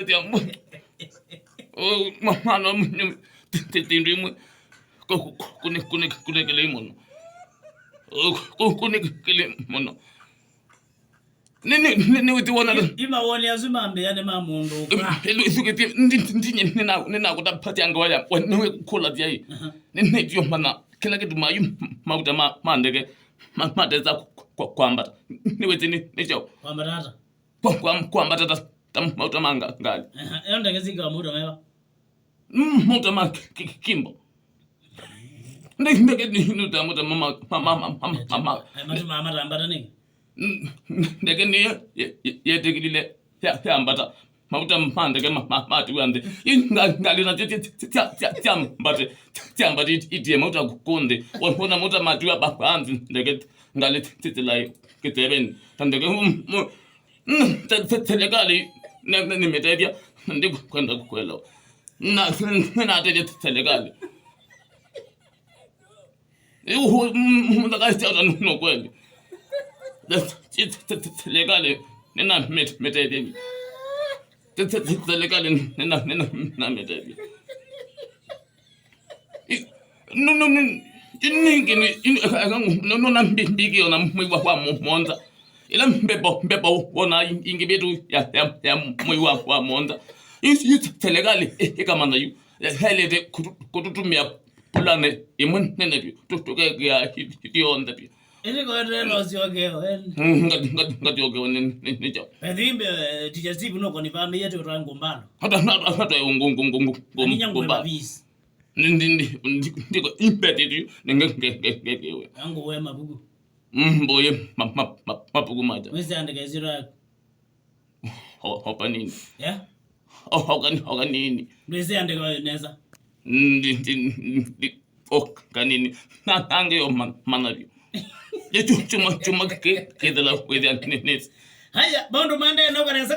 Betia mo. Oh mama no tindi mo. Kune kele mo. Oh kune kele mo. Nini uthi wona ima woni azimambe yane mamundu suke ndinye nina kutaphathi angwala wena ukukhula diyi nini yo mana kila kitu mayu mauta mandeke mateza kwamba niwethini nicho kwamba tata mauta manga ngali yonda ngezika muda ngayo mauta ma kimbo ndeke ni nuta muta mama mama rambata ni ndeke ni yetekile yambata mauta mandeke mati wande ngali na tiambati itie mauta kukonde wona mauta mati wa bahanzi ndeke ngali titila kiteben tandeke telekali ni metedia ndiko kwenda kukwela na teje telekali munda kaita no kweli telekali nina metedia telekali nina metedia no iningi no na mbiki ona mwiwa kwa monza ila mbebo wona ingibetu ya mwiwa kwa monza telekali ekamanda yu helete kututumia pulane imun nenebi tuke ya yonda bi ele ko relo sioge ngati oge nicho pedimbe tijasibu no koni pambe yetu rango mbalo hata ngomba ndiko impetitu ngewe yangu wema bugu mboye mapugu maja wese andika zira hopa nini yeah hoka nini wese andika neza kanini nange yo manabi chuma ke de la kwedi antinesi haya bondo mande no kanesa